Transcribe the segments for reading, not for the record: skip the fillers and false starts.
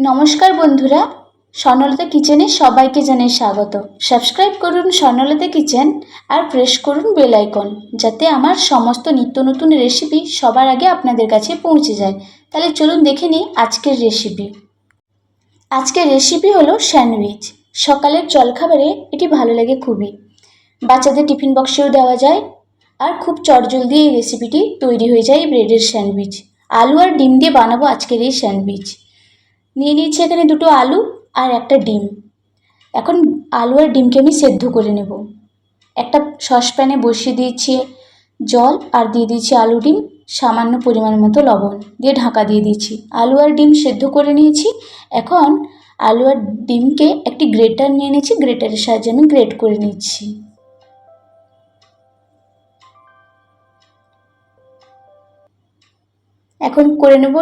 নমস্কার বন্ধুরা, স্বর্ণলতা কিচেনে সবাইকে জানাই স্বাগত। সাবস্ক্রাইব করুন স্বর্ণলতা কিচেন আর প্রেস করুন বেল আইকন, যাতে আমার সমস্ত নিত্য নতুন রেসিপি সবার আগে আপনাদের কাছে পৌঁছে যায়। তাহলে চলুন দেখে নিই আজকের রেসিপি। আজকের রেসিপি হলো স্যান্ডউইচ। সকালের জলখাবারে এটি ভালো লাগে খুবই, বাচ্চাদের টিফিন বক্সেও দেওয়া যায় আর খুব চটজলদি এই রেসিপিটি তৈরি হয়ে যায়। ব্রেডের স্যান্ডউইচ, আলু আর ডিম দিয়ে বানাবো আজকের এই স্যান্ডউইচ। নিয়ে নিয়েছি এখানে দুটো আলু আর একটা ডিম। এখন আলু আর ডিমকে আমি সেদ্ধ করে নেব। একটা সসপ্যানে বসিয়ে দিয়েছি জল আর দিয়ে দিয়েছি আলু ডিম, সামান্য পরিমাণ মতো লবণ দিয়ে ঢাকা দিয়ে দিয়েছি। আলু আর ডিম সেদ্ধ করে নিয়েছি। এখন আলু আর ডিমকে একটি গ্রেটার নিয়ে নিয়েছি, গ্রেটারের সাহায্যে আমি গ্রেট করে নিচ্ছি। এখন করে নেব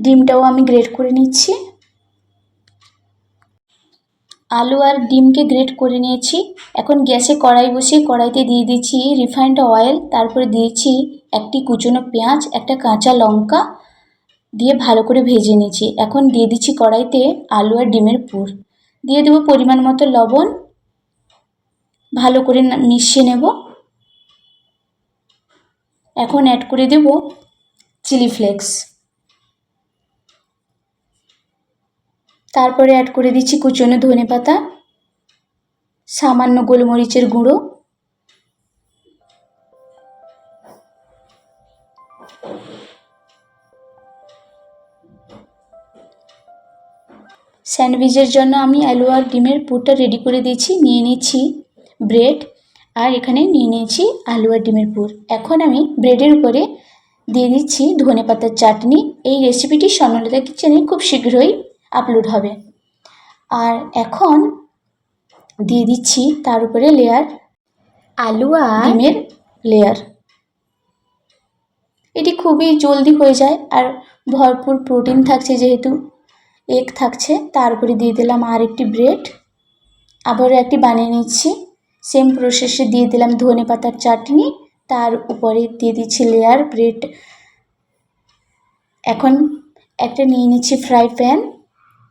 ডিমটাও আমি গ্রেট করে নিচ্ছি। আলু আর ডিমকে গ্রেট করে নিয়েছি। এখন গ্যাসে কড়াই বসিয়ে কড়াইতে দিয়ে দিচ্ছি রিফাইন্ড অয়েল, তারপরে দিয়েছি একটি কুচনো পেঁয়াজ, একটা কাঁচা লঙ্কা দিয়ে ভালো করে ভেজে নিয়েছি। এখন দিয়ে দিচ্ছি কড়াইতে আলু আর ডিমের পুর, দিয়ে দেবো পরিমাণ মতো লবণ, ভালো করে মিশিয়ে নেব। এখন অ্যাড করে দেব চিলি ফ্লেক্স, তারপরে অ্যাড করে দিচ্ছি কুচনো ধনেপাতা, সামান্য গোলমরিচের গুঁড়ো, স্যান্ডউইচের জন্য আমি আলু আর ডিমের পুরটা রেডি করে দিয়েছি। নিয়ে নিচ্ছি ব্রেড আর এখানে নিয়ে নিয়েছি আলু আর ডিমের পুর। এখন আমি ব্রেডের উপরে দিয়ে দিচ্ছি ধনেপাতার চাটনি। এই রেসিপিটি স্বর্ণলতা কিচেনে খুব শীঘ্রই আপলোড হবে। আর এখন দিয়ে দিচ্ছি তার উপরে লেয়ার আলু আর ডিমের লেয়ার। এটি খুবই জলদি হয়ে যায় আর ভরপুর প্রোটিন থাকছে, যেহেতু এগ থাকছে। তার উপরে দিয়ে দিলাম আর একটি ব্রেড, আবারও একটি বানিয়ে নিচ্ছি। সেম প্রসেসে দিয়ে দিলাম ধনেপাতার চাটনি, তার উপরে দিয়ে দিচ্ছি লেয়ার ব্রেড। এখন একটা নিয়ে নিচ্ছি ফ্রাই প্যান,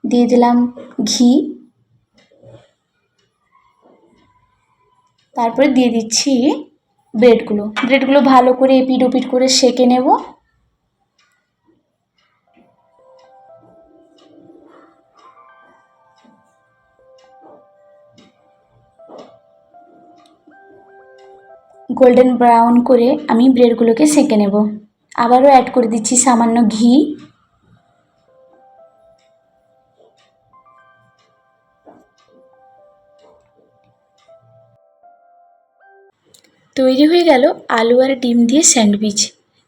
দিয়ে দিলাম ঘি, তারপরে দিয়ে দিচ্ছি ব্রেডগুলো ভালো করে এপিট ওপিট করে সেঁকে নেব। গোল্ডেন ব্রাউন করে আমি ব্রেডগুলোকে সেঁকে নেব। আবারও অ্যাড করে দিচ্ছি সামান্য ঘি, তৈরি হয়ে গেল আলু আর ডিম দিয়ে স্যান্ডউইচ।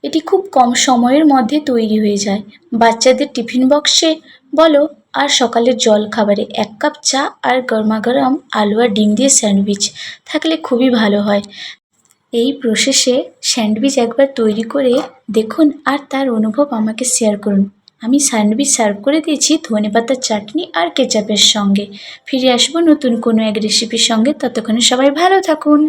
এটি খুব কম সময়ের মধ্যে তৈরি হয়ে যায়। বাচ্চাদের টিফিন বক্সে বলো আর সকালের জল খাবারে 1 কাপ চা আর গরমাগরম আলু আর ডিম দিয়ে স্যান্ডউইচ থাকলে খুবই ভালো হয়। এই প্রসেসে স্যান্ডউইচ একবার তৈরি করে দেখুন আর তার অনুভব আমাকে শেয়ার করুন। আমি স্যান্ডউইচ সার্ভ করে দিয়েছি ধনেপাতার চাটনি আর কেচাপের সঙ্গে। ফিরে আসবো নতুন কোনো এক রেসিপির সঙ্গে, ততক্ষণে সবাই ভালো থাকুন।